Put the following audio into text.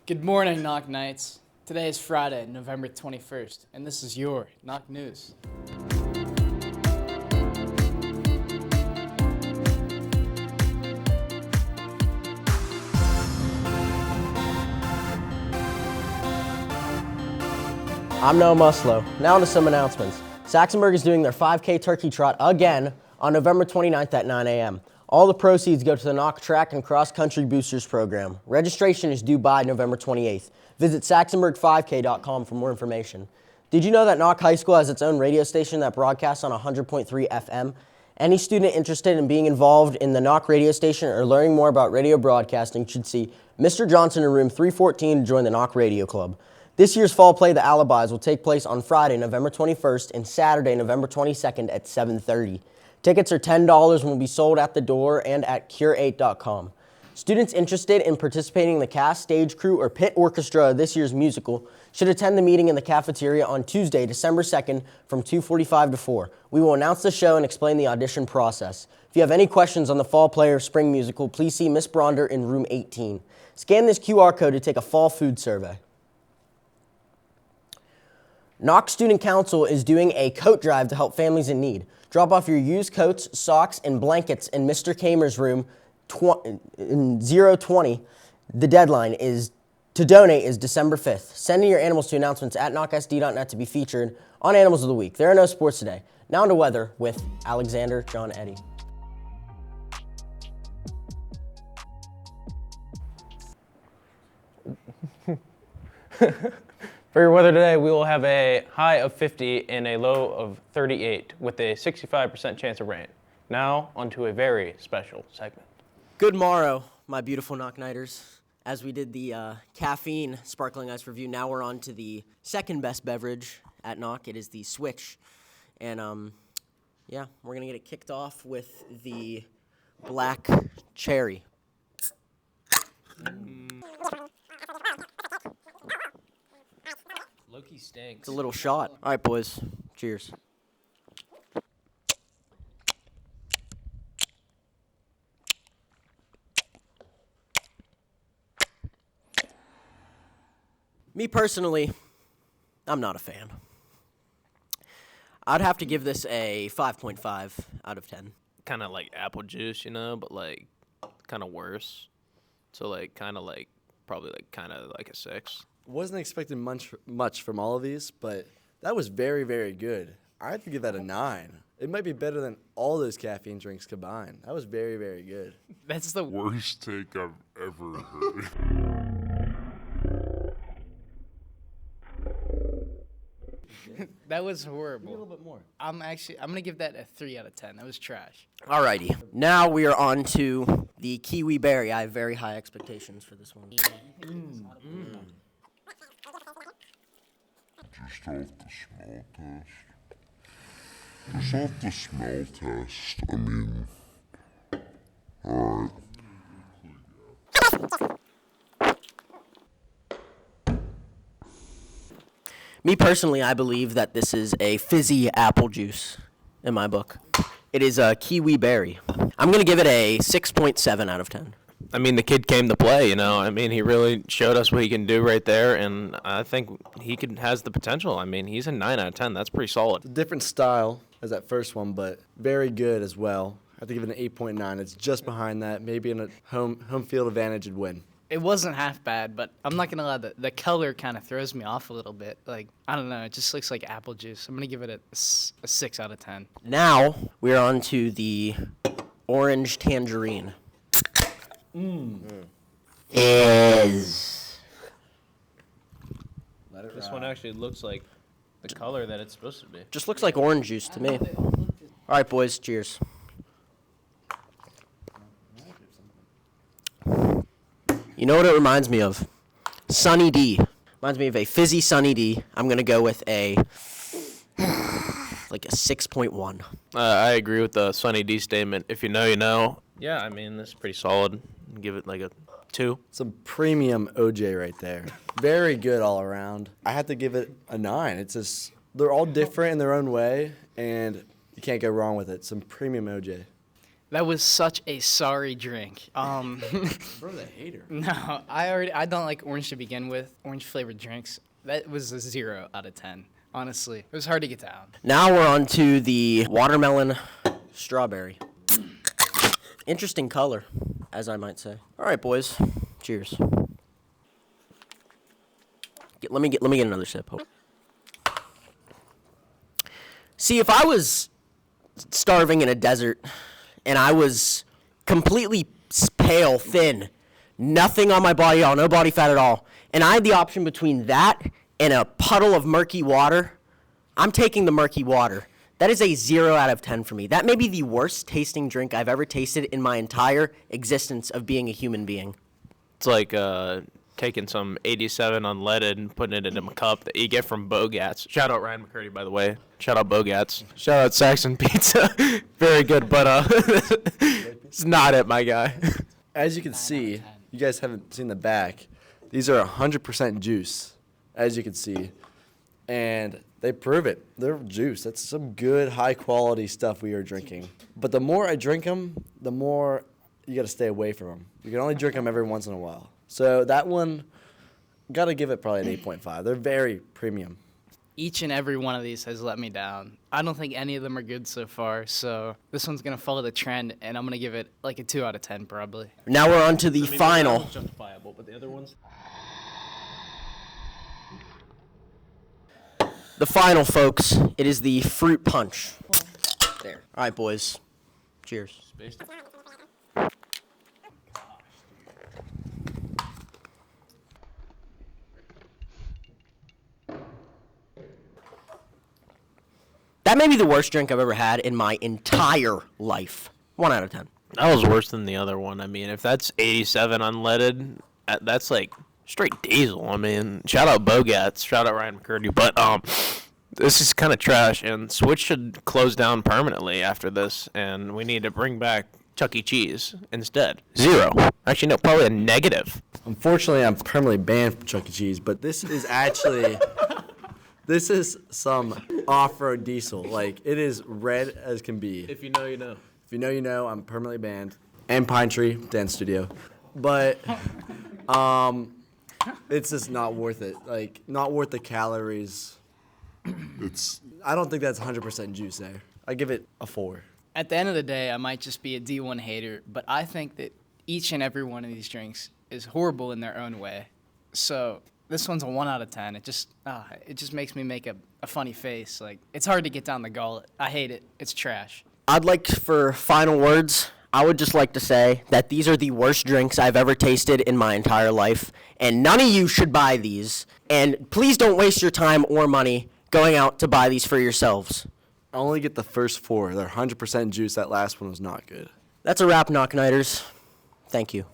Good morning, Knock Knights. Today is Friday, November 21st, and this is your Knock News. I'm Noah Muslow. Now to some announcements. Saxonburg is doing their 5K turkey trot again on November 29th at 9 a.m. All the proceeds go to the Knock Track and Cross Country Boosters program. Registration is due by November 28th. Visit saxonburg5k.com for more information. Did you know that Knock High School has its own radio station that broadcasts on 100.3 FM? Any student interested in being involved in the Knock radio station or learning more about radio broadcasting should see Mr. Johnson in room 314 to join the Knock Radio Club. This year's fall play, The Alibis, will take place on Friday, November 21st and Saturday, November 22nd at 7:30. Tickets are $10 and will be sold at the door and at cure8.com. Students interested in participating in the cast, stage crew, or pit orchestra of this year's musical should attend the meeting in the cafeteria on Tuesday, December 2nd from 2:45 to 4. We will announce the show and explain the audition process. If you have any questions on the fall play or spring musical, please see Miss Bronder in room 18. Scan this QR code to take a fall food survey. Knox Student Council is doing a coat drive to help families in need. Drop off your used coats, socks, and blankets in Mr. Kamer's room in 020. The deadline to donate is December 5th. Send in your animals to announcements at knocksd.net to be featured on Animals of the Week. There are no sports today. Now to weather with Alexander John Eddy. For your weather today, we will have a high of 50 and a low of 38 with a 65% chance of rain. Now, onto a very special segment. Good morrow, my beautiful Knock Nighters. As we did the caffeine sparkling ice review, now we're on to the second best beverage at Knock. It is the Switch. And we're going to get it kicked off with the black cherry. Loki stinks. It's a little shot. All right, boys. Cheers. Me personally, I'm not a fan. I'd have to give this a 5.5 out of 10. Kind of like apple juice, but like kind of worse. So probably like a 6. Wasn't expecting much from all of these, but that was very, very good. I have to give that a 9. It might be better than all those caffeine drinks combined. That was very, very good. That's the Worst take I've ever heard. That was horrible. A little bit more. I'm going to give that a 3 out of 10. That was trash. Alrighty. Now we are on to the kiwi berry. I have very high expectations for this one. Just off the smell test. Just off the smell test. I mean, alright. Me personally, I believe that this is a fizzy apple juice in my book. It is a kiwi berry. I'm going to give it a 6.7 out of 10. I mean, the kid came to play, he really showed us what he can do right there, and I think he has the potential. I mean, he's a 9 out of 10. That's pretty solid. It's a different style as that first one, but very good as well. I have to give it an 8.9. It's just behind that. Maybe in a home field advantage would win. It wasn't half bad, but I'm not going to lie, the color kind of throws me off a little bit. Like, I don't know, it just looks like apple juice. I'm going to give it a 6 out of 10. Now we're on to the orange tangerine. Is This one actually looks like the color that it's supposed to be. just looks like orange juice to me. All right, boys, cheers. You know what it reminds me of? Sunny D. Reminds me of a fizzy Sunny D. I'm going to go with a 6.1. I agree with the Sunny D statement. If you know, you know. Yeah, I mean, this is pretty solid. Give it like a 2. Some premium OJ right there. Very good all around. I have to give it a 9. It's just, they're all different in their own way, and you can't go wrong with it. Some premium OJ. That was such a sorry drink. Bro, the hater. No, I don't like orange to begin with. Orange flavored drinks. That was a 0 out of 10. Honestly, it was hard to get down. Now we're on to the watermelon strawberry. Interesting color, as I might say. All right, boys. Cheers. Let me get another sip. See, if I was starving in a desert and I was completely pale, thin, nothing on my body at all, no body fat at all, and I had the option between that and a puddle of murky water, I'm taking the murky water. That is a 0 out of 10 for me. That may be the worst tasting drink I've ever tasted in my entire existence of being a human being. It's like taking some 87 unleaded and putting it in a cup that you get from Bogat's. Shout out Ryan McCurdy, by the way. Shout out Bogat's. Shout out Saxon Pizza. Very good, but it's not it, my guy. As you can see, you guys haven't seen the back. These are 100% juice, as you can see. And they prove it. They're juice. That's some good, high-quality stuff we are drinking. But the more I drink them, the more you got to stay away from them. You can only drink them every once in a while. So that one, got to give it probably an 8.5. They're very premium. Each and every one of these has let me down. I don't think any of them are good so far, so this one's going to follow the trend, and I'm going to give it like a 2 out of 10 probably. Now we're on to the final. Justifiable, but the other ones? The final, folks. It is the fruit punch. There. All right, boys. Cheers. That may be the worst drink I've ever had in my entire life. 1 out of 10. That was worse than the other one. I mean, if that's 87 unleaded, that's like straight diesel. I mean, shout out Bogat's, shout out Ryan McCurdy, but this is kind of trash, and Switch should close down permanently after this, and we need to bring back Chuck E. Cheese instead. 0. Actually, no, probably a negative. Unfortunately, I'm permanently banned from Chuck E. Cheese, but this is actually, this is some off-road diesel. Like, it is red as can be. If you know, you know. If you know, you know. I'm permanently banned. And Pine Tree Dance Studio. But it's just not worth it. Like, not worth the calories. I don't think that's 100% juice there. I give it a 4. At the end of the day, I might just be a D1 hater, but I think that each and every one of these drinks is horrible in their own way. So this one's a 1 out of 10. It just makes me make a funny face. Like, it's hard to get down the gullet. I hate it. It's trash. I'd like, for final words, I would just like to say that these are the worst drinks I've ever tasted in my entire life, and none of you should buy these. And please don't waste your time or money going out to buy these for yourselves. I only get the first 4. They're 100% juice. That last one was not good. That's a wrap, Knock Nighters. Thank you.